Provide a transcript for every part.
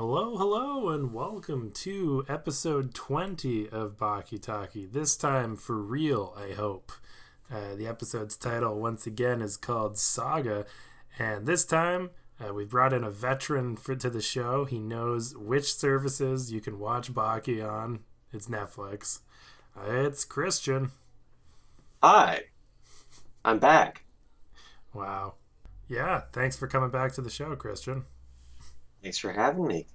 Hello, hello, and welcome to episode 20 of Baki Taki. This time for real, I hope. The episode's title, once again, is called Saga, and this time we brought in a veteran to the show. He knows which services you can watch Baki on. It's Netflix. It's Christian. Hi, I'm back. Wow. Yeah, thanks for coming back to the show, Christian. Thanks for having me.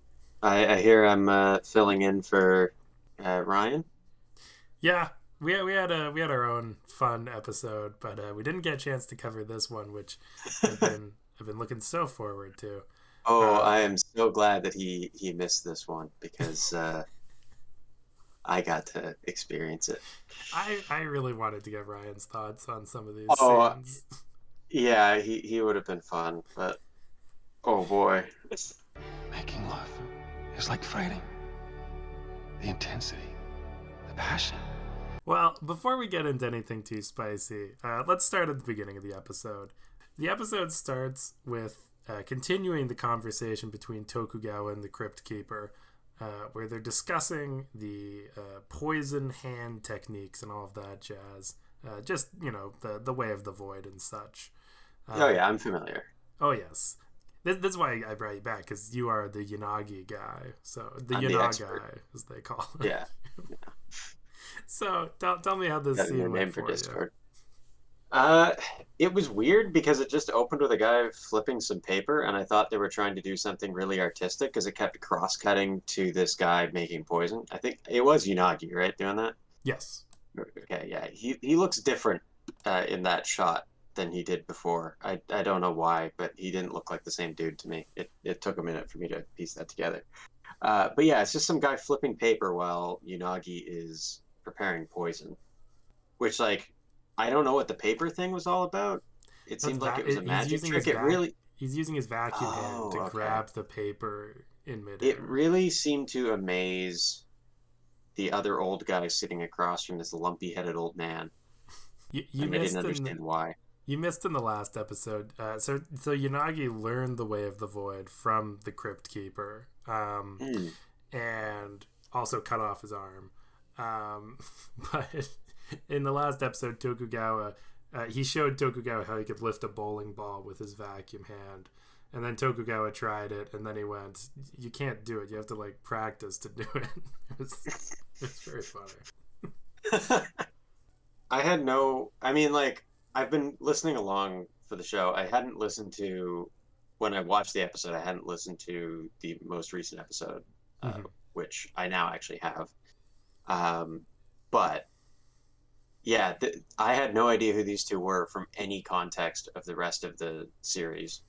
I hear I'm filling in for Ryan. Yeah, we had our own fun episode, but we didn't get a chance to cover this one, which I've been looking so forward to. Oh, I Um, am so glad that he missed this one because I got to experience it. I really wanted to get Ryan's thoughts on some of these Oh, scenes. yeah, he would have been fun, but oh boy. Making love is like fighting. The intensity, the passion. Well, before we get into anything too spicy, let's start at the beginning of the episode. The episode starts with continuing the conversation between Tokugawa and the Crypt Keeper, where they're discussing the poison hand techniques and all of that jazz. Just, the way of the void and such. Oh Um, yeah, I'm familiar. oh, yes. This is why I brought you back, because you are the Yanagi guy. So, the I'm the Yanagi expert. guy, as they call it. Yeah, So, tell me how this got a new scene went name for for you. Discord. Uh, it was weird because it just opened with a guy flipping some paper, and I thought they were trying to do something really artistic because it kept cross-cutting to this guy making poison. I think it was Unagi, right, doing that? Yes. Okay, yeah, he looks different in that shot than he did before. I don't know why, but he didn't look like the same dude to me. It took a minute for me to piece that together. But yeah, it's just some guy flipping paper while Unagi is preparing poison, which like I don't know what the paper thing was all about. It That's seemed like it was a magic trick. It really, he's using his vacuum hand to oh, okay. grab the paper in It midair. really seemed to amaze the other old guy sitting across from this lumpy-headed old man, You and they didn't missed understand why. in the last episode. So Yanagi learned the way of the void from the Crypt Keeper, Hmm. and also cut off his arm. Um, but in the last episode, Tokugawa he showed Tokugawa how he could lift a bowling ball with his vacuum hand. And then Tokugawa tried it, and then he went, "You can't do it. You have to like practice to do it." It was very funny. I had no, I mean, like, I've been listening along for the show. I hadn't listened to, when I watched the episode, I hadn't listened to the most recent episode, uh, Hmm. which I now actually have. Um, but yeah, I had no idea who these two were from any context of the rest of the series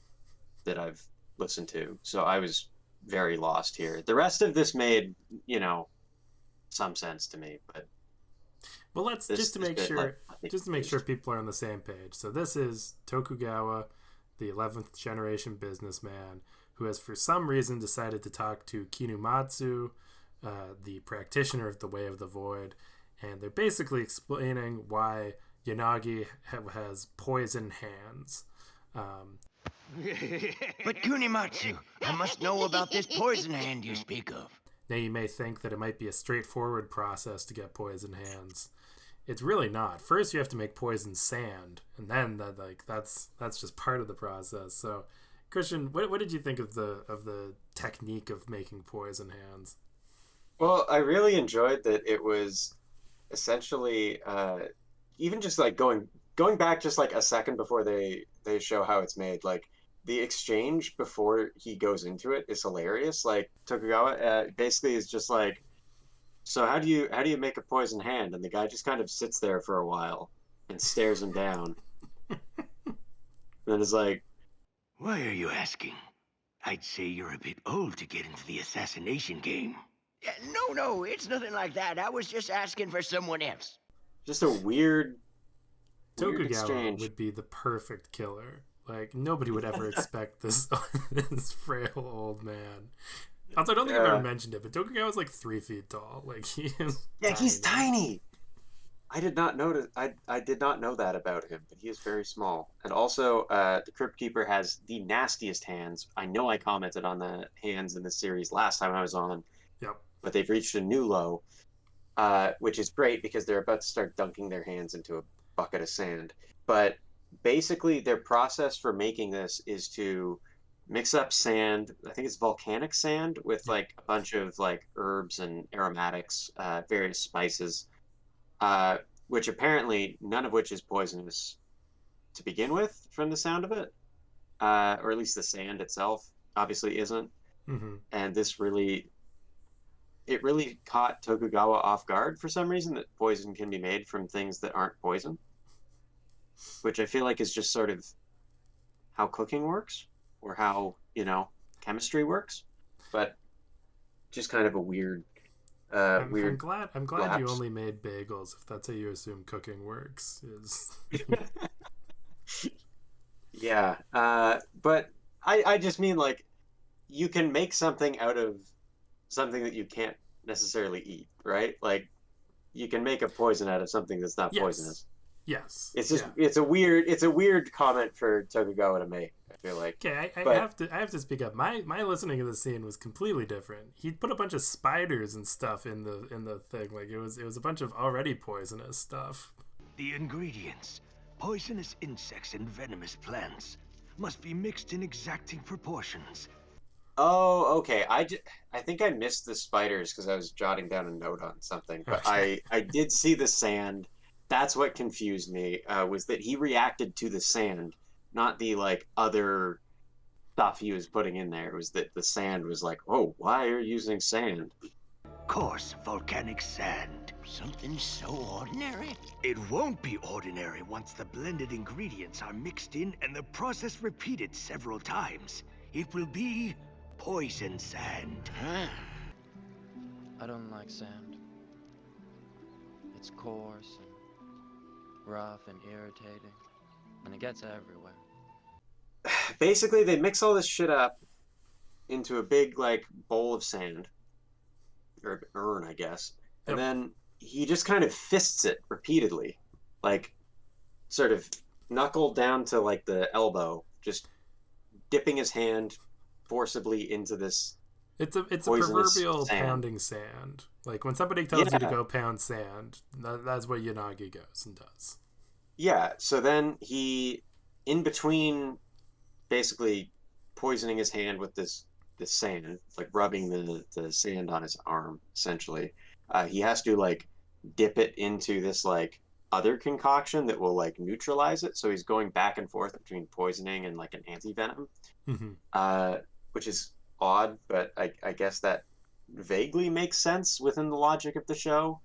that I've listened to. So I was very lost here. The rest of this made, you know, some sense to me, but Well, let's this bit like me just to make sure confused. people are on the same page. So this is Tokugawa, the 11th generation businessman, who has for some reason decided to talk to Kinumatsu, the practitioner of the Way of the Void, and they're basically explaining why Yanagi has poison hands. Um, But Kunimatsu, I must know about this poison hand you speak of. Now you may think that it might be a straightforward process to get poison hands. It's really not. First you have to make poison sand, and then that's just part of the process. So, Christian, what did you think of the technique of making poison hands? Well, I really enjoyed that it was essentially even just like going back just like a second before they show how it's made. Like the exchange before he goes into it is hilarious. Like Tokugawa basically is just like, so how do you make a poison hand? And the guy just kind of sits there for a while and stares him down. And then is like, Why are you asking? I'd say you're a bit old to get into the assassination game. Yeah, no, it's nothing like that. I was just asking for someone else. just a weird Tokugawa exchange. would be the perfect killer. Like nobody would ever expect this this frail old man. Also, I don't think I've ever Yeah. mentioned it, but Tokugawa's like 3 feet tall. Like he is Yeah, he's tiny. tiny. I did not notice. I did not know that about him, but he is very small. And also, the Crypt Keeper has the nastiest hands. I know I commented on the hands in the series last time I was on, Yep. but they've reached a new low, which is great because they're about to start dunking their hands into a bucket of sand. But basically, their process for making this is to mix up sand. I think it's volcanic sand with Yep. like a bunch of like herbs and aromatics, various spices, which apparently none of which is poisonous to begin with, from the sound of it, or at least the sand itself obviously isn't. Mm-hmm. And this really, it really caught Tokugawa off guard for some reason that poison can be made from things that aren't poison, which I feel like is just sort of how cooking works or how, chemistry works. But just kind of a weird, I'm weird glad you lapse. only made bagels if that's how you assume cooking works. Is Yeah, but I just mean like you can make something out of something that you can't necessarily eat, right? Like you can make a poison out of something that's not yes, poisonous. yes, It's just yeah. it's a weird comment for Tokugawa to make, I feel like. Okay, I But have to speak up. My listening of the scene was completely different. He put a bunch of spiders and stuff in the thing. Like it was a bunch of already poisonous stuff. The ingredients, poisonous insects and venomous plants, must be mixed in exacting proportions. oh, okay. I think I missed the spiders because I was jotting down a note on something. But Okay. I did see the sand. That's what confused me, was that he reacted to the sand, not the like other stuff he was putting in there. It was that the sand was like, oh, why are you using sand? Coarse volcanic sand. Something so ordinary? It won't be ordinary once the blended ingredients are mixed in and the process repeated several times. It will be poison sand. Huh? I don't like sand. It's coarse and rough and irritating, and it gets everywhere. Basically, they mix all this shit up into a big like bowl of sand or urn, I guess, and Yep. then he just kind of fists it repeatedly, like sort of knuckle down to like the elbow, just dipping his hand forcibly into this It's a poisonous proverbial sand. pounding sand. Like when somebody tells you to Yeah, go pound sand, that's what Yanagi goes and does. yeah. So then he, in between, basically poisoning his hand with this sand, like rubbing the sand on his arm, essentially. He has to like dip it into this like other concoction that will like neutralize it. So he's going back and forth between poisoning and like an anti-venom, Mm-hmm. which is odd, but I guess that vaguely makes sense within the logic of the show.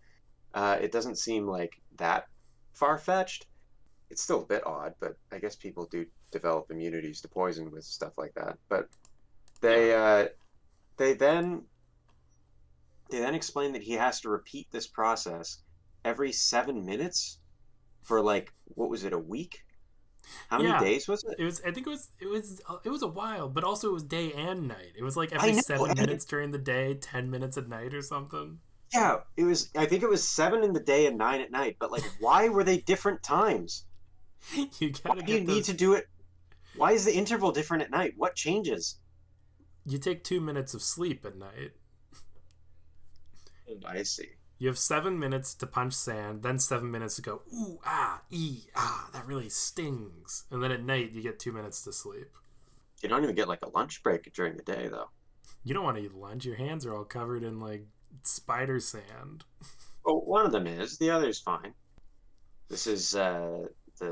It doesn't seem like that far-fetched. It's still a bit odd, but I guess people do develop immunities to poison with stuff like that. But Yeah. they then they then explain that he has to repeat this process every 7 minutes for like what was it, a week? How many Yeah. days was it? It was. I think it was a while, but also it was day and night. It was like I every know, 7 minutes during the day, 10 minutes at night, or something. yeah, it was. I think it was 7 in the day and 9 at night. But like, why were they different times? You Why gotta do you get need those. to do it? Why is the interval different at night? What changes? You take 2 minutes of sleep at night. I see. You have 7 minutes to punch sand, then 7 minutes to go ooh that really stings, and then at night you get 2 minutes to sleep. You don't even get like a lunch break during the day, though. You don't want to eat lunch. Your hands are all covered in like spider sand. Well, one of them is. The other's fine. This is the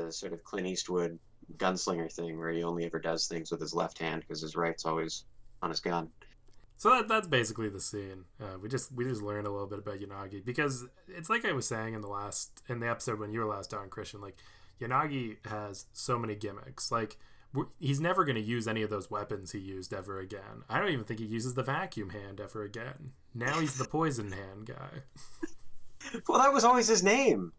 sort of Clint Eastwood gunslinger thing where he only ever does things with his left hand because his right's always on his gun. So that's basically the scene. We just learned a little bit about Yanagi because it's like I was saying in the episode when you were last on, Christian. Like Yanagi has so many gimmicks. Like he's never going to use any of those weapons he used ever again. I don't even think he uses the vacuum hand ever again. Now he's the poison hand guy. Well, that was always his name.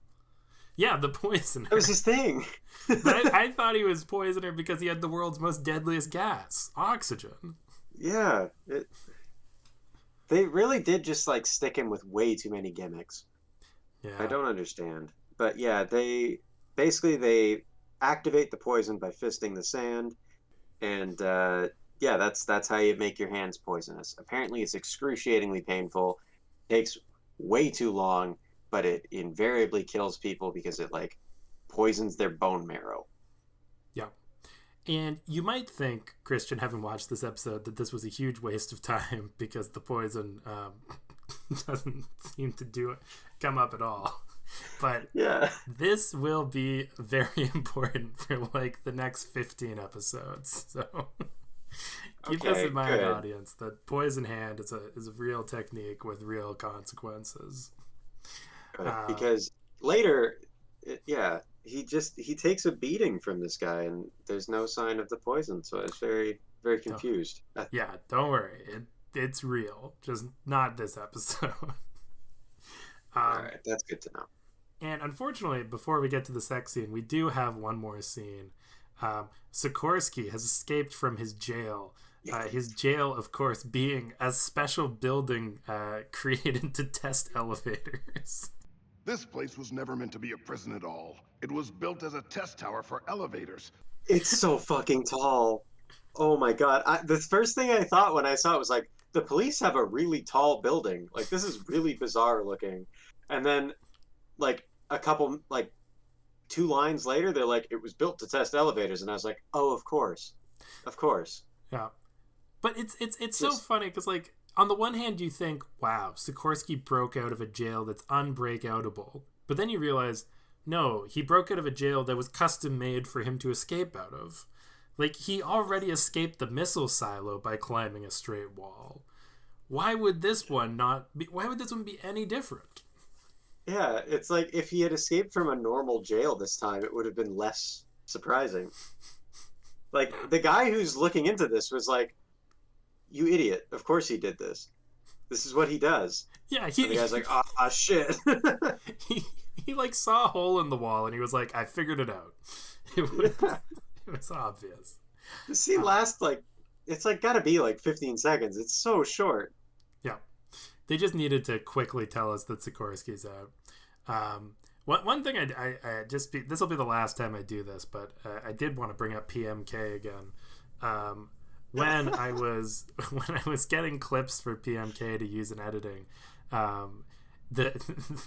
Yeah, the poisoner. That was his thing. But I thought he was poisoner because he had the world's most deadliest gas, oxygen. Yeah. They really did just like stick him with way too many gimmicks. Yeah. I don't understand. But yeah, they activate the poison by fisting the sand, and yeah, that's how you make your hands poisonous. Apparently, it's excruciatingly painful, takes way too long, but it invariably kills people because it like poisons their bone marrow. Yeah. And you might think, Christian, having watched this episode, that this was a huge waste of time because the poison doesn't seem to come up at all. But Yeah. this will be very important for like the next 15 episodes. So keep this in mind, good. audience, that poison hand is a real technique with real consequences. Because later, yeah, he takes a beating from this guy, and there's no sign of the poison, so I was very confused. Yeah, don't worry, it's real, just not this episode. All right, that's good to know. And unfortunately, before we get to the sex scene, we do have one more scene. Sikorsky has escaped from his jail. His jail, of course, being a special building created to test elevators. This place was never meant to be a prison at all. It was built as a test tower for elevators. It's so fucking tall. Oh my god. The first thing I thought when I saw it was like, the police have a really tall building. Like, this is really bizarre looking. And then, like, a couple, like, 2 lines later, they're like, it was built to test elevators. And I was like, oh, of course. Of course. Yeah. But it's so funny because, like, on the one hand, you think, wow, Sikorsky broke out of a jail that's unbreakoutable. But then you realize, no, he broke out of a jail that was custom made for him to escape out of. Like, he already escaped the missile silo by climbing a straight wall. Why would this one be any different? Yeah, it's like if he had escaped from a normal jail this time, it would have been less surprising. Like, the guy who's looking into this was like, you idiot. Of course he did this. This is what he does. Yeah, and the guy's like, shit. he like saw a hole in the wall and he was like, I figured it out. It was obvious. The scene lasts like, it's like gotta be like 15 seconds. It's so short. Yeah. They just needed to quickly tell us that Sikorsky's out. One thing this will be the last time I do this, but I did want to bring up PMK again. When I was getting clips for PMK to use in editing, the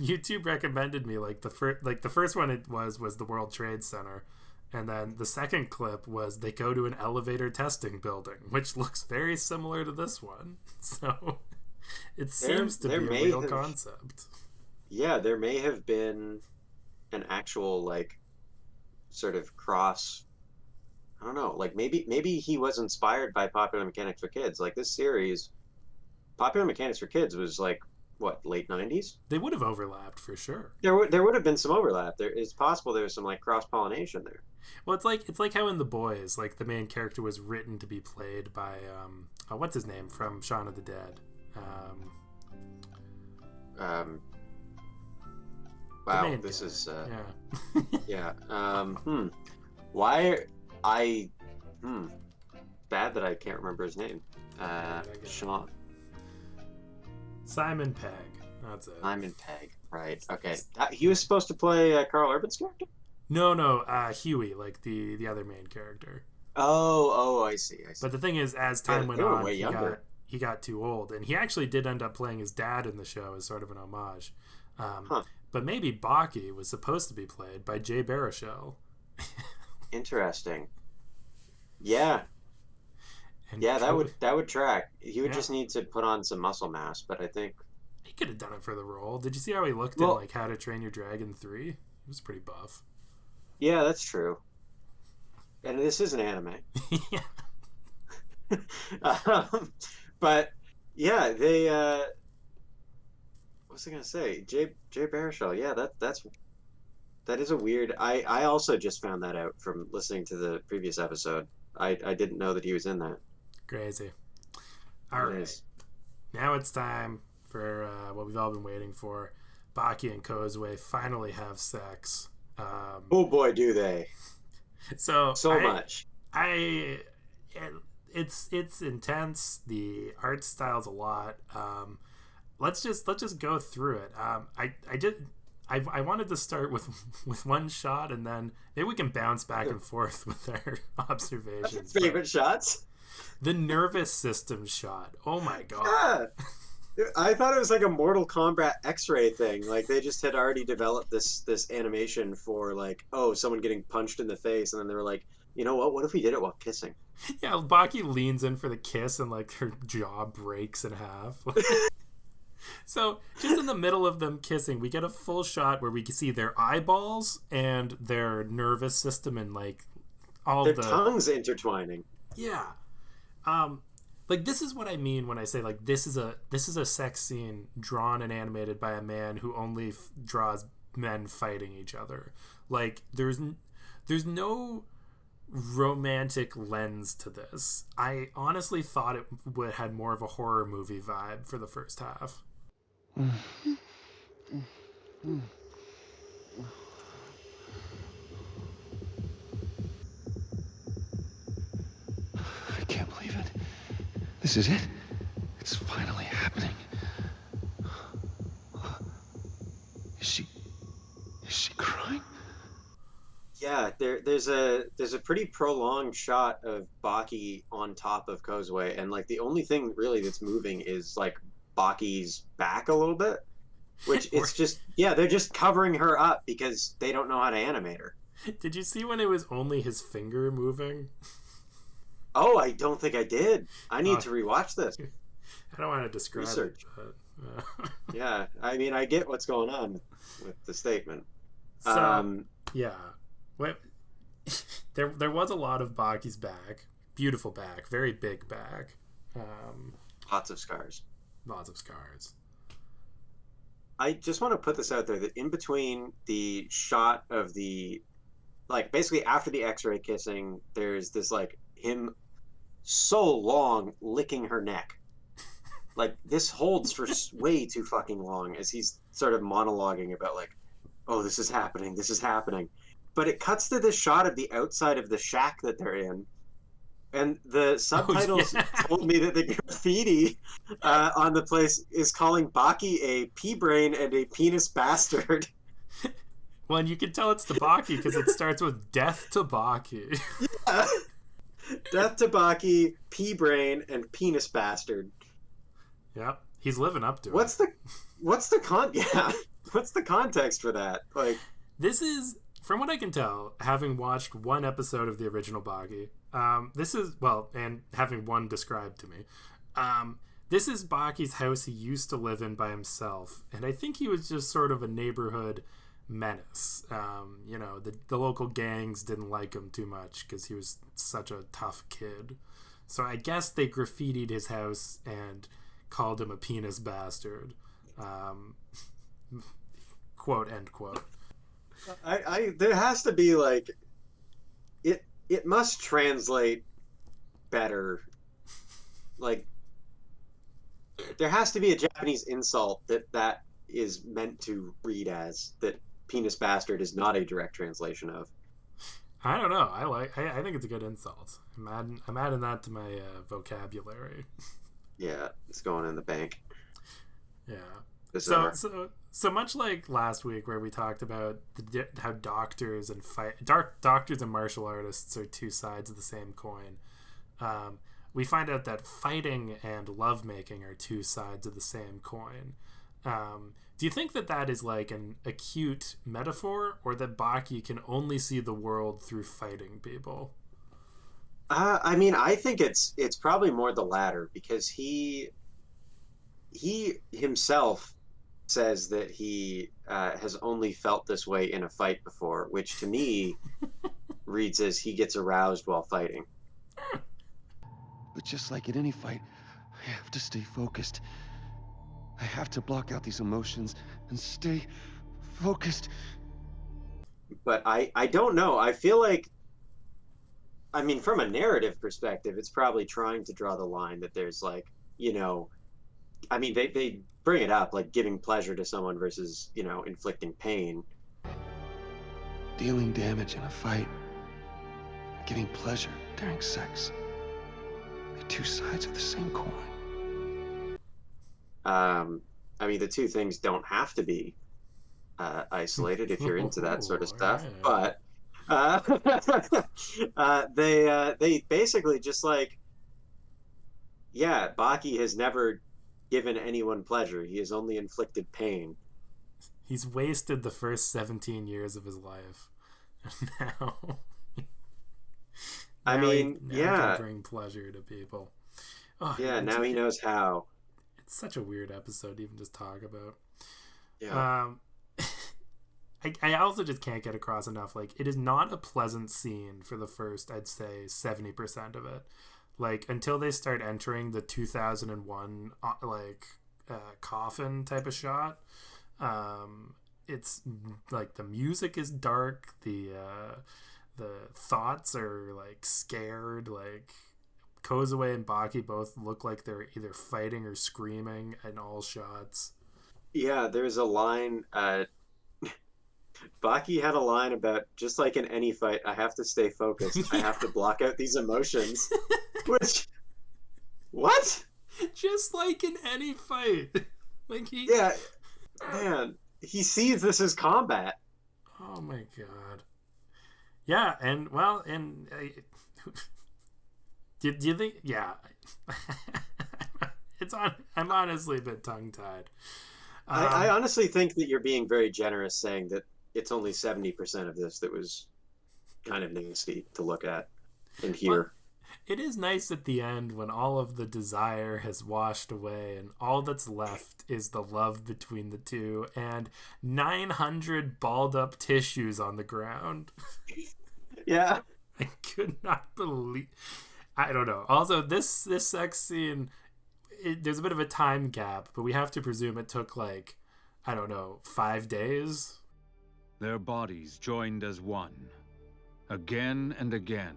YouTube recommended me the first one was the World Trade Center, and then the second clip was they go to an elevator testing building, which looks very similar to this one. So it seems to be a real concept. Yeah, there may have been an actual like sort of cross. I don't know, like maybe he was inspired by Popular Mechanics for Kids. Like, this series, Popular Mechanics for Kids was like, what, late 90s? They would have overlapped for sure. There would have been some overlap. It's possible there was some like cross-pollination there. Well, it's like how in The Boys, like the main character was written to be played by what's his name from Shaun of the Dead? Wow, this guy. Is yeah. yeah. Why bad that I can't remember his name. Sean. Simon Pegg. That's it. Simon Pegg. Right. Okay. He was supposed to play Carl Urban's character? No. Huey, like the other main character. Oh, I see. But the thing is, as time went on, he got too old, and he actually did end up playing his dad in the show as sort of an homage. But maybe Baki was supposed to be played by Jay Baruchel. Interesting. Yeah. And yeah, that would track. He would just need to put on some muscle mass, but I think he could have done it for the role. Did you see how he looked in like How to Train Your Dragon 3? He was pretty buff. Yeah, that's true. And this is an anime. Yeah. But yeah, they what was I gonna say? Jay Baruchel. Yeah, that is a weird. I also just found that out from listening to the previous episode. I didn't know that he was in that. Crazy. All right. Now it's time for what we've all been waiting for. Baki and Kozue finally have sex. Oh boy, do they! So much. It's intense. The art style's a lot. Let's just go through it. I wanted to start with one shot, and then maybe we can bounce back and forth with our observations. Favorite shots? The nervous system shot. Oh my god. Yeah. I thought it was like a Mortal Kombat X-ray thing. Like they just had already developed this animation for like, oh, someone getting punched in the face, and then they were like, you know what? What if we did it while kissing? Yeah, Baki leans in for the kiss, and like her jaw breaks in half. So just in the middle of them kissing, we get a full shot where we can see their eyeballs and their nervous system and like all their the tongues intertwining. Yeah. Like this is what I mean when I say like this is a sex scene drawn and animated by a man who only draws men fighting each other. Like there's no romantic lens to this. I honestly thought it had more of a horror movie vibe for the first half. I can't believe it. This is it. It's finally happening. Is she crying? Yeah, there's a pretty prolonged shot of Baki on top of Kozue, and like the only thing really that's moving is like Baki's back a little bit, which it's just they're just covering her up because they don't know how to animate her. Did you see when it was only his finger moving? Oh, I don't think I did. I need to rewatch this. I don't want to describe Research. it, but Yeah, I mean, I get what's going on with the statement. So, yeah. There was a lot of Baki's back. Beautiful back. Very big back. Lots of scars. Lots of scars. I just want to put this out there that in between the shot of the, like, basically after the X-ray kissing, there's this, like, him so long licking her neck. Like, this holds for way too fucking long as he's sort of monologuing about, like, oh, this is happening. But it cuts to this shot of the outside of the shack that they're in. And the subtitles told me that the graffiti on the place is calling Baki a pea brain and a penis bastard. Well, and you can tell it's to Baki because it starts with death to Baki. Yeah. Death to Baki, pea brain, and penis bastard. Yep, he's living up to it. What's the context for that? Like, this is, from what I can tell, having watched one episode of the original Baki, this is, well, and having one described to me, this is Baki's house he used to live in by himself, and I think he was just sort of a neighborhood menace. You know, the local gangs didn't like him too much because he was such a tough kid. So I guess they graffitied his house and called him a penis bastard. Quote, end quote. There has to be, like, it must translate better. Like, there has to be a Japanese insult that is meant to read as that penis bastard is not a direct translation of. I don't know. I think it's a good insult. I'm adding that to my vocabulary. Yeah, it's going in the bank. Yeah. So much like last week where we talked about how doctors and doctors and martial artists are two sides of the same coin, we find out that fighting and lovemaking are two sides of the same coin. Do you think that is like an acute metaphor, or that Baki can only see the world through fighting people? I mean, I think it's probably more the latter, because he himself says that he has only felt this way in a fight before, which to me reads as he gets aroused while fighting. But just like in any fight, I have to stay focused. I have to block out these emotions and stay focused. But I don't know. I feel like, I mean, from a narrative perspective, it's probably trying to draw the line that there's, like, you know, I mean, they bring it up, like giving pleasure to someone versus, you know, inflicting pain. Dealing damage in a fight, giving pleasure during sex. They're two sides of the same coin. I mean, the two things don't have to be isolated if you're into that sort of stuff. Yeah. But they basically just like, yeah, Baki has never given anyone pleasure. He has only inflicted pain. He's wasted the first 17 years of his life. now, I mean, he yeah, can bring pleasure to people. Oh, yeah. Now he knows how. It's such a weird episode to even just talk about. Yeah. I also just can't get across enough. Like, it is not a pleasant scene for the first, I'd say, 70% of it. Like, until they start entering the 2001 coffin type of shot. It's like the music is dark. The thoughts are like scared. Like, Kozue and Baki both look like they're either fighting or screaming in all shots. Yeah, there's a line. Baki had a line about, just like in any fight, I have to stay focused. I have to block out these emotions. Which, what? Just like in any fight. Like Yeah, man, he sees this as combat. Oh my god. Yeah, and well, and do you think? Yeah, I'm honestly a bit tongue tied. I honestly think that you're being very generous saying that it's only 70% of this that was kind of nasty to look at and hear. It is nice at the end when all of the desire has washed away and all that's left is the love between the two and 900 balled up tissues on the ground. Yeah. I could not believe. I don't know. Also, this sex scene, there's a bit of a time gap, but we have to presume it took like, I don't know, 5 days. Their bodies joined as one, again and again,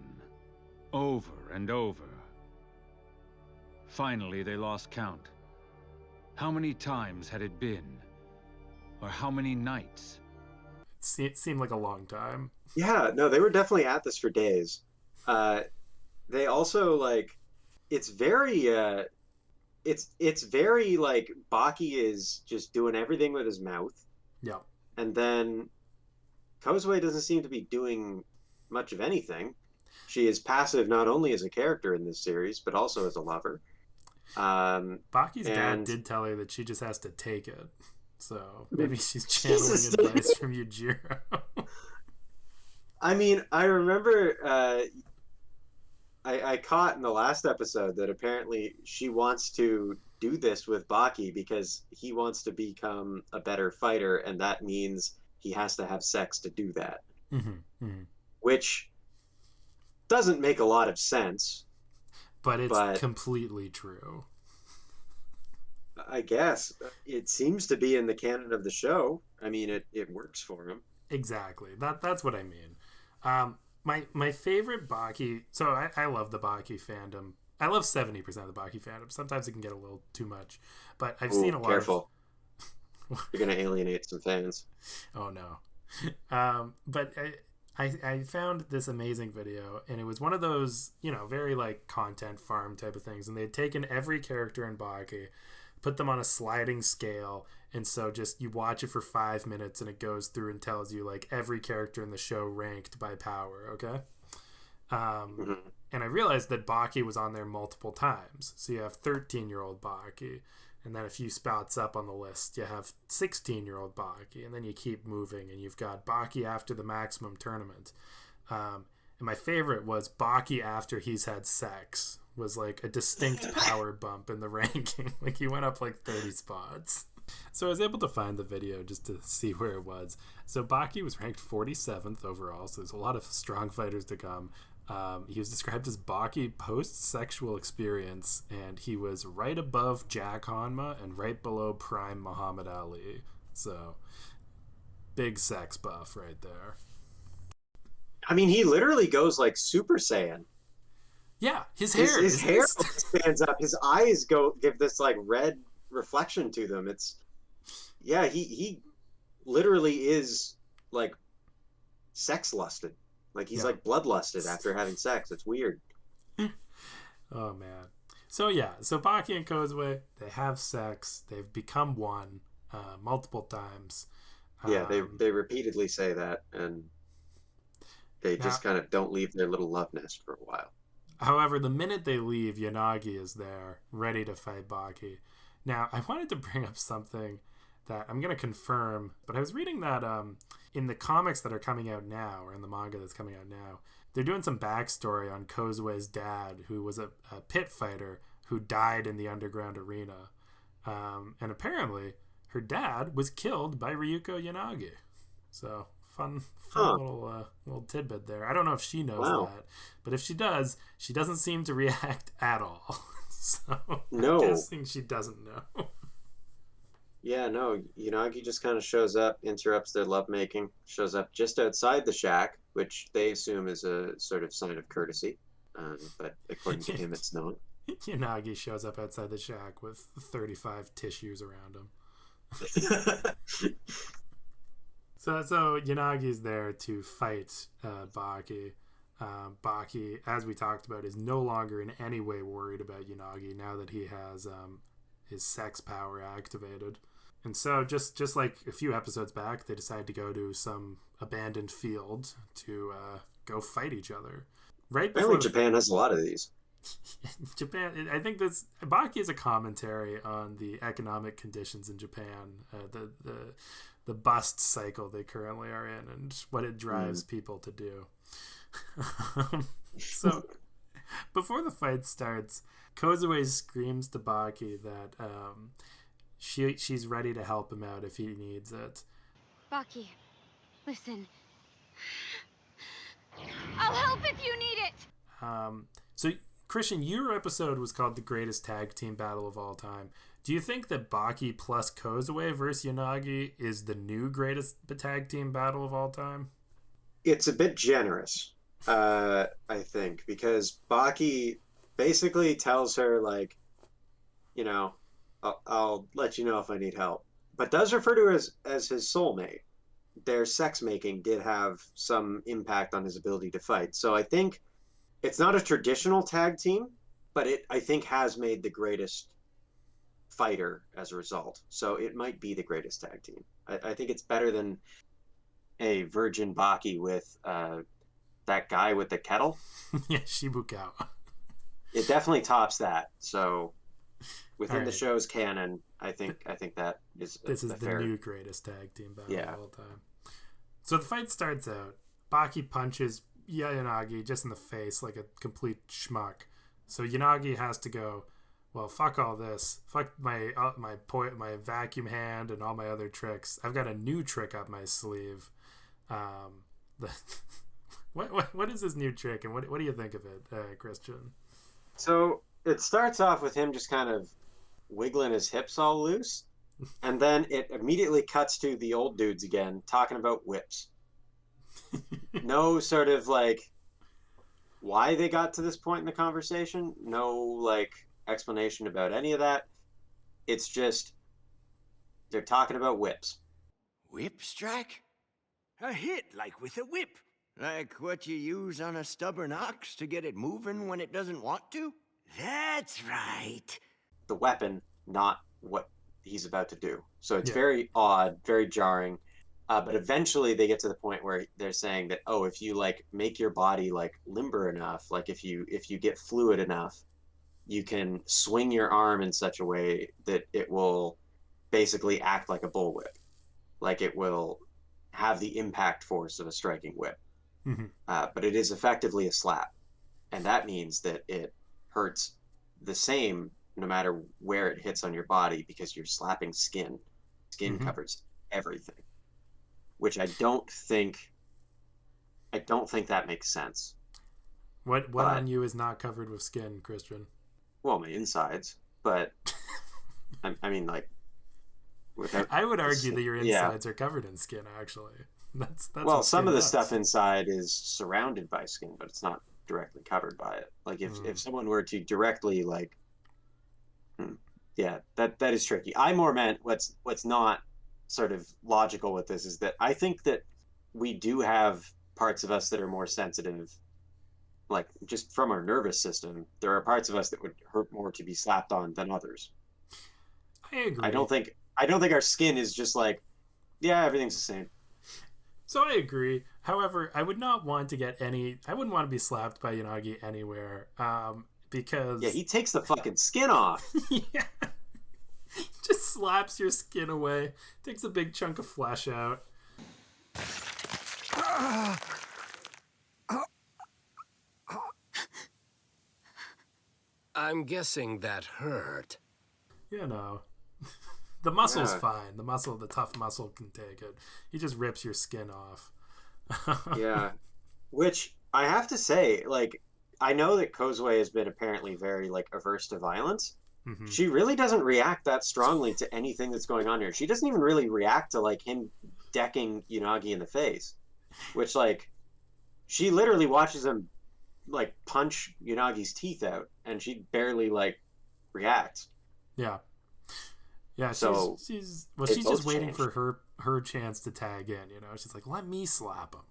over and over. Finally, they lost count. How many times had it been? Or how many nights? It seemed like a long time. Yeah, no, they were definitely at this for days. They also, like, it's very it's very like Baki is just doing everything with his mouth. Yeah. And then Kozue doesn't seem to be doing much of anything. She is passive not only as a character in this series, but also as a lover. Baki's dad did tell her that she just has to take it. So maybe she's channeling advice from Yujiro. I mean, I remember I caught in the last episode that apparently she wants to do this with Baki because he wants to become a better fighter, and that means he has to have sex to do that. Mm-hmm, mm-hmm. Which doesn't make a lot of sense. But it's completely true. I guess. It seems to be in the canon of the show. I mean, it works for him. Exactly. That's what I mean. My favorite Baki... So I love the Baki fandom. I love 70% of the Baki fandom. Sometimes it can get a little too much. But I've seen a lot careful. You're going to alienate some fans. Oh, no. But I found this amazing video, and it was one of those, very like content farm type of things. And they had taken every character in Baki, put them on a sliding scale, and so just you watch it for 5 minutes and it goes through and tells you like every character in the show ranked by power. Okay. And I realized that Baki was on there multiple times. So you have 13-year-old Baki, and then a few spots up on the list you have 16-year-old Baki, and then you keep moving and you've got Baki after the maximum tournament. And my favorite was Baki after he's had sex. Was like a distinct power bump in the ranking. Like he went up like 30 spots. So I was able to find the video just to see where it was. So Baki was ranked 47th overall, so there's a lot of strong fighters to come. He was described as Baki post-sexual experience, and he was right above Jack Hanma and right below prime Muhammad Ali. So big sex buff right there. I mean, he literally goes like Super Saiyan. Yeah, his hair. His hair stands up. His eyes give this like red reflection to them. He literally is like sex lusted. Like he's like bloodlusted after having sex. It's weird. Oh man. So Baki and Kozue, they have sex. They've become one multiple times. Yeah, they repeatedly say that, and they just kind of don't leave their little love nest for a while. However, the minute they leave, Yanagi is there, ready to fight Baki. Now, I wanted to bring up something that I'm going to confirm, but I was reading that in the comics that are coming out now, or in the manga that's coming out now, they're doing some backstory on Kozue's dad, who was a pit fighter who died in the underground arena. And apparently, her dad was killed by Ryuko Yanagi. So, fun little tidbit there. I don't know if she knows that, but if she does, she doesn't seem to react at all. So, no. I'm guessing she doesn't know. Yeah, no, Yanagi just kind of shows up, interrupts their lovemaking, shows up just outside the shack, which they assume is a sort of sign of courtesy. But according to him, it's not. Yanagi shows up outside the shack with 35 tissues around him. So Yanagi's there to fight Baki. Baki, as we talked about, is no longer in any way worried about Yanagi now that he has his sex power activated. And so just like a few episodes back, they decide to go to some abandoned field to go fight each other. Right before Japan has a lot of these. Japan, I think this Baki is a commentary on the economic conditions in Japan, the bust cycle they currently are in, and what it drives people to do. So, before the fight starts, Kozue screams to Baki that she's ready to help him out if he needs it. Baki, listen. I'll help if you need it. So, Christian, your episode was called The Greatest Tag Team Battle of All Time. Do you think that Baki plus Kozue versus Yanagi is the new greatest tag team battle of all time? It's a bit generous, I think, because Baki basically tells her, like, I'll let you know if I need help, but does refer to her as his soulmate. Their sex making did have some impact on his ability to fight. So I think it's not a traditional tag team, but it, I think, has made the greatest fighter as a result. So it might be the greatest tag team. I think it's better than a virgin Baki with that guy with the kettle. Yeah, Shibukawa. It definitely tops that. So within the show's canon, I think that is this is the fair... new greatest tag team battle of all time. So the fight starts out. Baki punches Yanagi just in the face like a complete schmuck. So Yanagi has to go, well, fuck all this. Fuck my vacuum hand and all my other tricks. I've got a new trick up my sleeve. What is this new trick, and what do you think of it, Christian? So it starts off with him just kind of wiggling his hips all loose, and then it immediately cuts to the old dudes again talking about whips. No sort of like why they got to this point in the conversation. No like explanation about any of that. It's just they're talking about whips. Whip strike? A hit like with a whip. Like what you use on a stubborn ox to get it moving when it doesn't want to? That's right. The weapon, not what he's about to do. So it's very odd, very jarring. But eventually they get to the point where they're saying that, oh, if you like make your body like limber enough, like if you get fluid enough, you can swing your arm in such a way that it will basically act like a bullwhip. Like it will have the impact force of a striking whip. Mm-hmm. But it is effectively a slap. And that means that it hurts the same no matter where it hits on your body because you're slapping skin. Skin covers everything. Which I don't think that makes sense. What on you is not covered with skin, Christian? Well, my insides, but I mean, like, I would argue that your insides are covered in skin. Actually, that's well, some of the stuff inside is surrounded by skin, but it's not directly covered by it. Like if someone were to directly like, that is tricky. I more meant what's not sort of logical with this is that I think that we do have parts of us that are more sensitive, like just from our nervous system. There are parts of us that would hurt more to be slapped on than others. I agree. I don't think our skin is just like Yeah, everything's the same. So I agree. However, I would not want to get I wouldn't want to be slapped by Yanagi anywhere. Because Yeah, he takes the fucking skin off. yeah. Just slaps your skin away, takes a big chunk of flesh out. I'm guessing that hurt. You know. The muscle's fine. The tough muscle can take it. He just rips your skin off. Yeah. Which I have to say, like, I know that Kozue has been apparently very, like, averse to violence. Mm-hmm. She really doesn't react that strongly to anything that's going on here. She doesn't even really react to, like, him decking Unagi in the face. Which, like, she literally watches him, like, punch Unagi's teeth out, and she barely, like, reacts. Yeah. Yeah, so she's just waiting for her chance to tag in, you know. She's like, let me slap him.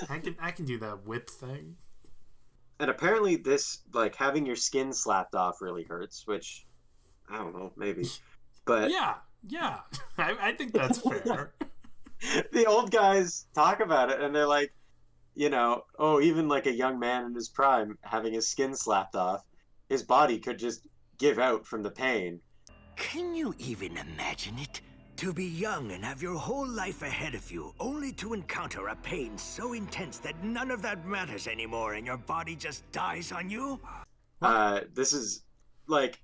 I can do that whip thing. And apparently this, like, having your skin slapped off really hurts, which I don't know, maybe. But yeah. I think that's fair. The old guys talk about it and they're like, you know, oh, even like a young man in his prime having his skin slapped off, his body could just give out from the pain. Can you even imagine it? To be young and have your whole life ahead of you, only to encounter a pain so intense that none of that matters anymore and your body just dies on you? This is, like,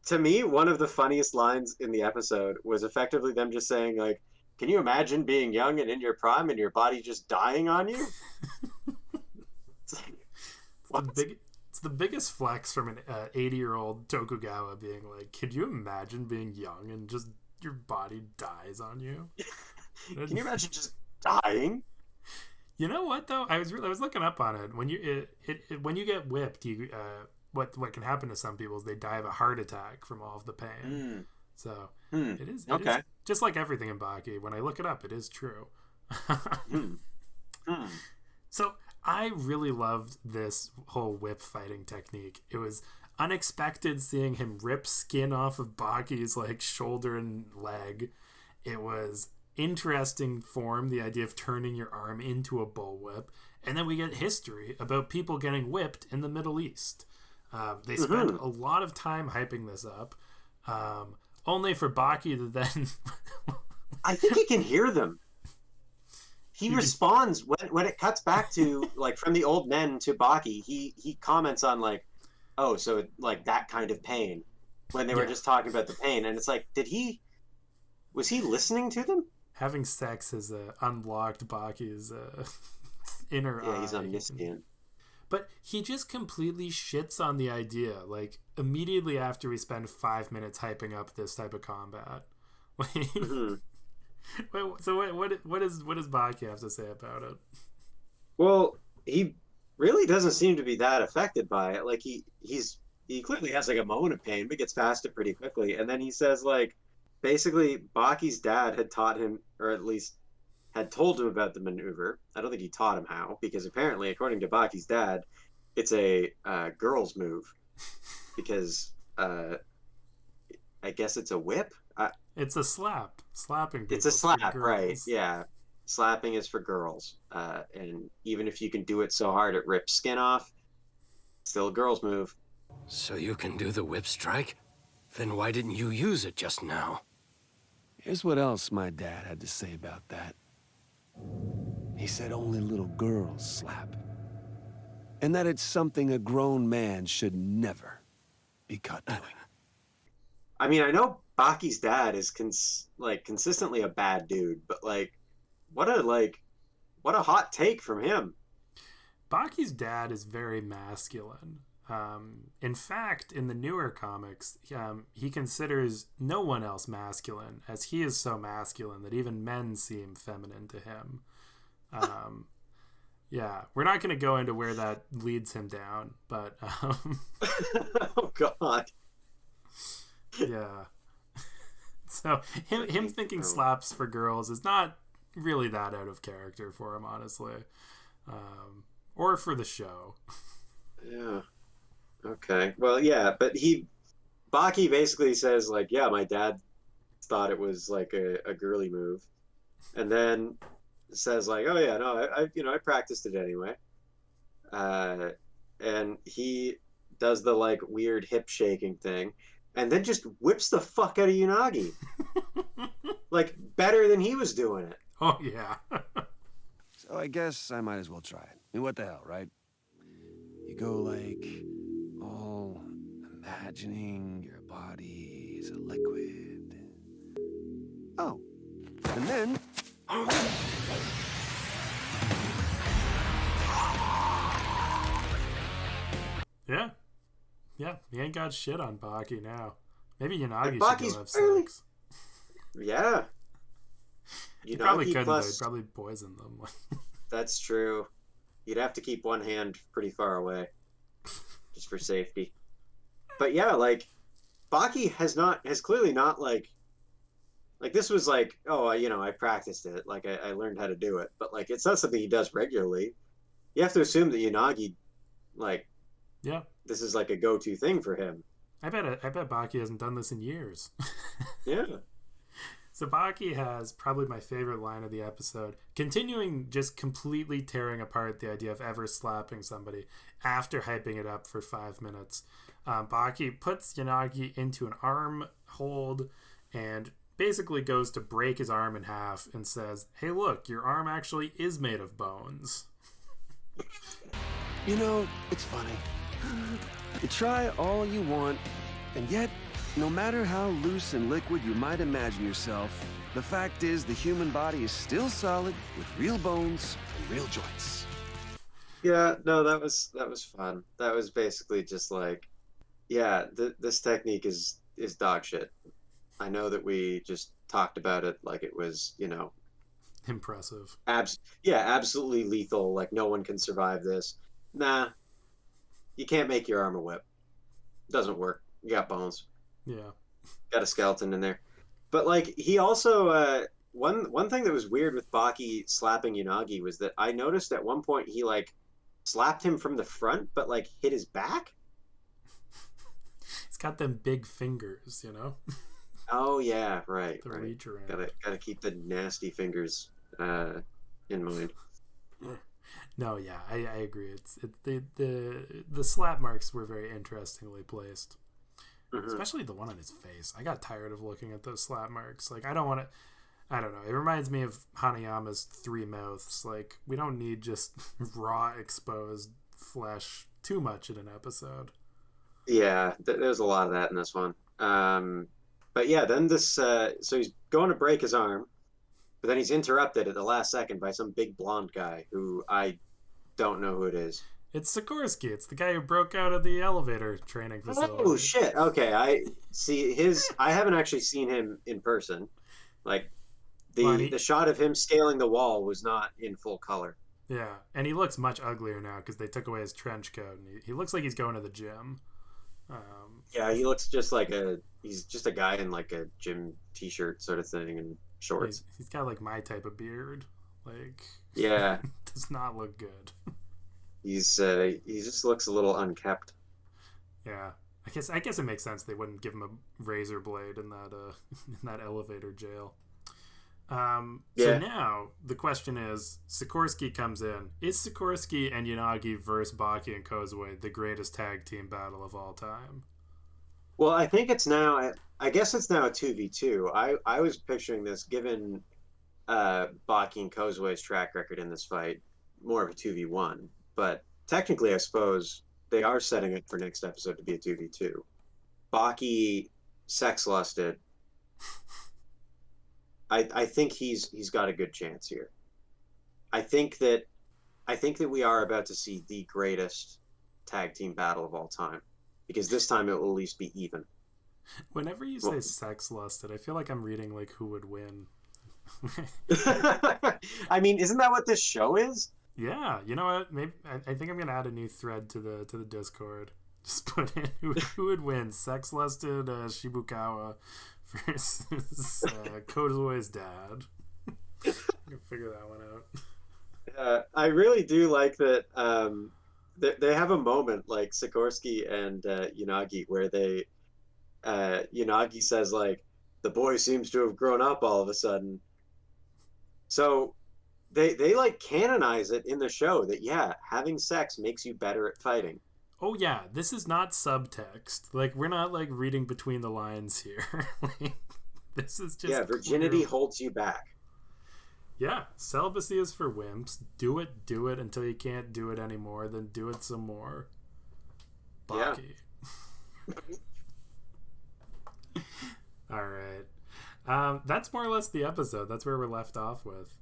to me, one of the funniest lines in the episode was effectively them just saying, like, can you imagine being young and in your prime and your body just dying on you? It's like, what? It's the biggest flex from an 80-year-old Tokugawa being like, could you imagine being young and just your body dies on you? Can you imagine just dying? You know what though? I was looking up on it. When you get whipped, what can happen to some people is they die of a heart attack from all of the pain. So it is just like everything in Baki. When I look it up, it is true. So I really loved this whole whip fighting technique. It was unexpected seeing him rip skin off of Baki's like shoulder and leg. It was interesting form, the idea of turning your arm into a bullwhip. And then we get history about people getting whipped in the Middle East. They spend a lot of time hyping this up, only for Baki to then... I think he can hear them. He responds when it cuts back to, like, from the old men to Baki, he comments on, like, oh, so, like, that kind of pain, when they were just talking about the pain. And it's like, was he listening to them? Having sex has unlocked Baki's inner eye. Yeah, he's omniscient. But he just completely shits on the idea, like, immediately after we spend 5 minutes hyping up this type of combat. So what does Baki have to say about it? Well, he really doesn't seem to be that affected by it. Like, he clearly has, like, a moment of pain, but gets past it pretty quickly. And then he says, like, basically Baki's dad had taught him, or at least had told him about the maneuver. I don't think he taught him how, because apparently, according to Baki's dad, it's a girl's move. Because I guess it's a whip? It's a slap. Slapping people. It's a slap, right. Yeah. Slapping is for girls. And even if you can do it so hard it rips skin off, still a girl's move. So you can do the whip strike? Then why didn't you use it just now? Here's what else my dad had to say about that. He said only little girls slap. And that it's something a grown man should never be caught doing. I mean, I know Baki's dad is consistently a bad dude, but like, what a hot take from him. Baki's dad is very masculine. In fact, in the newer comics, he considers no one else masculine, as he is so masculine that even men seem feminine to him. Yeah, we're not going to go into where that leads him down, but oh God. Yeah. So him thinking slaps for girls is not really that out of character for him, honestly, or for the show. Yeah. Okay. Well, yeah, but Baki basically says, like, yeah, my dad thought it was like a girly move, and then says like, "Oh yeah, no, I practiced it anyway." And he does the like weird hip shaking thing, and then just whips the fuck out of Unagi, like better than he was doing it. Oh yeah. So I guess I might as well try it. I mean, what the hell, right? You go like all imagining your body is a liquid. Oh, and then. Yeah. Yeah, he ain't got shit on Baki now. Maybe Yanagi should go have fairly... sex. Yeah. He probably couldn't, though. He'd probably poison them. That's true. You'd have to keep one hand pretty far away, just for safety. But yeah, like, Baki has clearly not, like this was like, oh, I practiced it. Like, I learned how to do it. But, like, it's not something he does regularly. You have to assume that Yanagi, like, yeah, this is like a go-to thing for him. I bet Baki hasn't done this in years. Yeah. So Baki has probably my favorite line of the episode, continuing just completely tearing apart the idea of ever slapping somebody after hyping it up for 5 minutes. Baki puts Yanagi into an arm hold and basically goes to break his arm in half and says, "Hey, look, your arm actually is made of bones." You know, it's funny. You try all you want, and yet, no matter how loose and liquid you might imagine yourself, the fact is the human body is still solid with real bones and real joints. Yeah, no, that was fun. That was basically just like, yeah, this technique is dog shit. I know that we just talked about it like it was, impressive. Absolutely lethal. Like no one can survive this. Nah, you can't make your arm a whip. Doesn't work. You got bones. Yeah. Got a skeleton in there. But like he also one thing that was weird with Baki slapping Unagi was that I noticed at one point he like slapped him from the front but like hit his back. He's got them big fingers, Oh yeah, right. The right. reach around. Gotta keep the nasty fingers in mind. No, yeah, I agree. The slap marks were very interestingly placed. Mm-hmm. Especially the one on his face. I got tired of looking at those slap marks. Like, I don't want to... I don't know. It reminds me of Hanayama's 3 mouths. Like, we don't need just raw, exposed flesh too much in an episode. Yeah, there's a lot of that in this one. But yeah, then this... so he's going to break his arm, but then he's interrupted at the last second by some big blonde guy who I don't know who it is. It's Sikorsky. It's the guy who broke out of the elevator training facility. Oh shit! Okay, I see his. I haven't actually seen him in person. Like the shot of him scaling the wall was not in full color. Yeah, and he looks much uglier now because they took away his trench coat, and he looks like he's going to the gym. Yeah, he looks just like he's just a guy in like a gym t-shirt sort of thing and shorts. He's got like my type of beard. Like, yeah, does not look good. He just looks a little unkept. Yeah, I guess it makes sense they wouldn't give him a razor blade in that elevator jail. So now the question is, Sikorsky comes in. Is Sikorsky and Yanagi versus Baki and Kozue the greatest tag team battle of all time? Well, I think it's now. I guess it's now a 2v2. I was picturing this, given Baki and Kozue's track record in this fight, more of a 2v1. But technically, I suppose they are setting it for next episode to be a 2v2. Baki sex lusted. I think he's got a good chance here. I think that we are about to see the greatest tag team battle of all time, because this time it will at least be even. Whenever you say sex lusted, I feel like I'm reading like who would win. I mean, isn't that what this show is? Yeah, you know what? Maybe I think I'm gonna add a new thread to the Discord. Just put in who would win: sex lusted Shibukawa versus Kozue's dad. I can figure that one out. I really do like that. They have a moment like Sikorsky and Yanagi where Yanagi says like, the boy seems to have grown up all of a sudden. So they like canonize it in the show that yeah, having sex makes you better at fighting. Oh yeah, this is not subtext. Like, we're not like reading between the lines here. Like, this is just yeah, virginity clear. holds you back. Yeah, celibacy is for wimps. Do it until you can't do it anymore, then do it some more. Baki. Yeah. All right. That's more or less the episode. That's where we're left off with.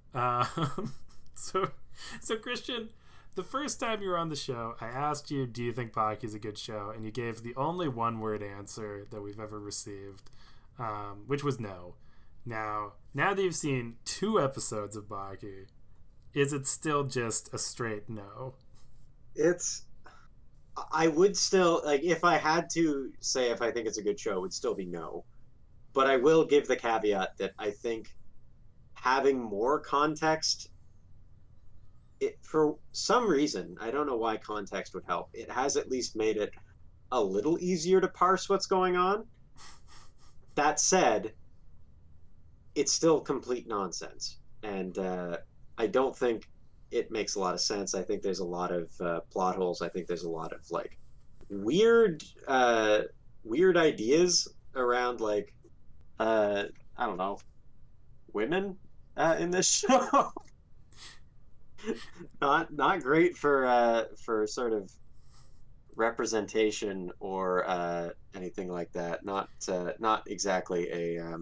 So Christian, the first time you were on the show, I asked you, do you think Baki's a good show? And you gave the only one-word answer that we've ever received, which was no. Now that you've seen 2 episodes of Baki, is it still just a straight no? I would still, like, if I had to say if I think it's a good show, it would still be no. But I will give the caveat that I think having more context, for some reason, I don't know why context would help, it has at least made it a little easier to parse what's going on. That said, it's still complete nonsense. And I don't think it makes a lot of sense. I think there's a lot of plot holes. I think there's a lot of like weird ideas around like I don't know, women in this show. not great for sort of representation or anything like that. Not exactly a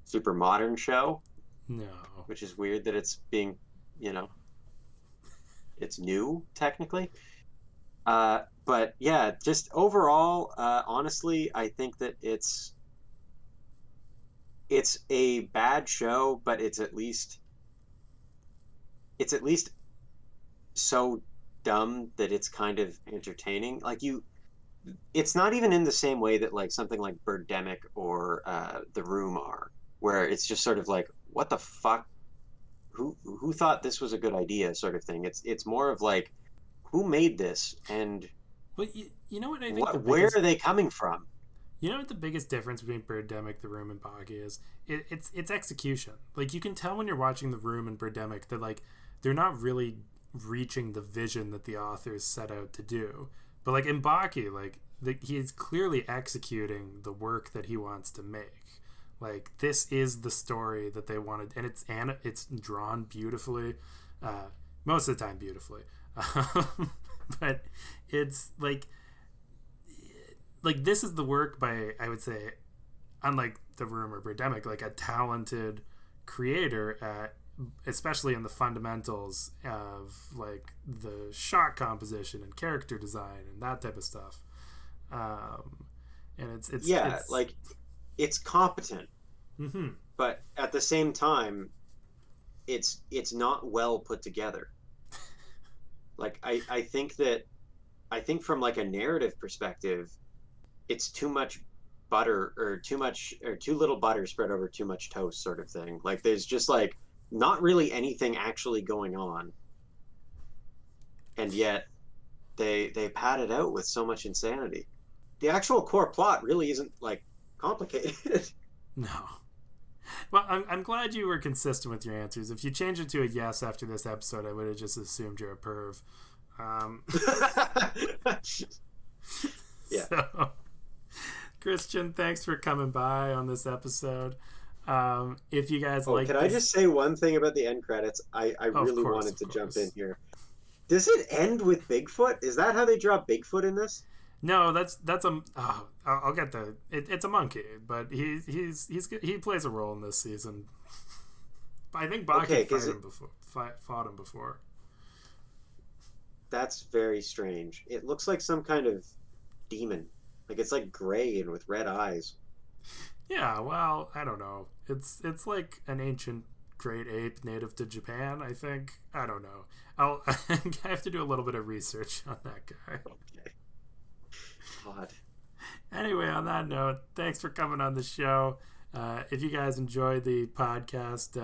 super modern show. No. Which is weird that it's being, it's new technically. But yeah, just overall, honestly, I think that it's a bad show, but it's at least so dumb that it's kind of entertaining. Like it's not even in the same way that like something like Birdemic or The Room are, where it's just sort of like, what the fuck? Who thought this was a good idea, sort of thing. It's more of like, who made this, and well, you know what I think where are they coming from? You know what the biggest difference between Birdemic, The Room, and Baki is? It's execution. Like, you can tell when you're watching The Room and Birdemic that like they're not really reaching the vision that the authors set out to do. But like in Baki, like he's clearly executing the work that he wants to make. Like, this is the story that they wanted, and it's drawn beautifully, most of the time beautifully, but it's like this is the work by, I would say, unlike The Room or Birdemic, like a talented creator, especially in the fundamentals of like the shot composition and character design and that type of stuff. And it's like it's competent, mm-hmm. but at the same time, it's not well put together. Like I think from like a narrative perspective, it's too much butter or too little butter spread over too much toast, sort of thing. Like there's just like not really anything actually going on, and yet they pad it out with so much insanity. The actual core plot really isn't like complicated. No. Well, I'm glad you were consistent with your answers. If you change it to a yes after this episode, I would have just assumed you're a perv. Yeah. So, Christian, thanks for coming by on this episode. If you guys like can I just say one thing about the end credits? I really wanted to jump in here. Does it end with Bigfoot? Is that how they draw Bigfoot in this? No, that's a. I'll get the. It's a monkey, but he plays a role in this season. I think Baki fought him before. That's very strange. It looks like some kind of demon. Like it's like gray and with red eyes. Yeah, well, I don't know. It's like an ancient great ape native to Japan, I think. I don't know. I have to do a little bit of research on that guy. Okay. God. Anyway, on that note, thanks for coming on the show. If you guys enjoyed the podcast,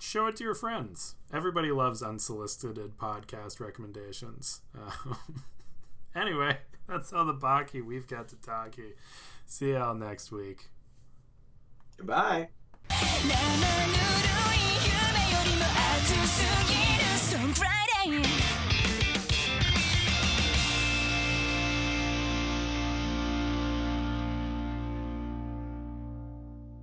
show it to your friends. Everybody loves unsolicited podcast recommendations. Anyway, that's all the Baki we've got to talk. See y'all next week. Goodbye.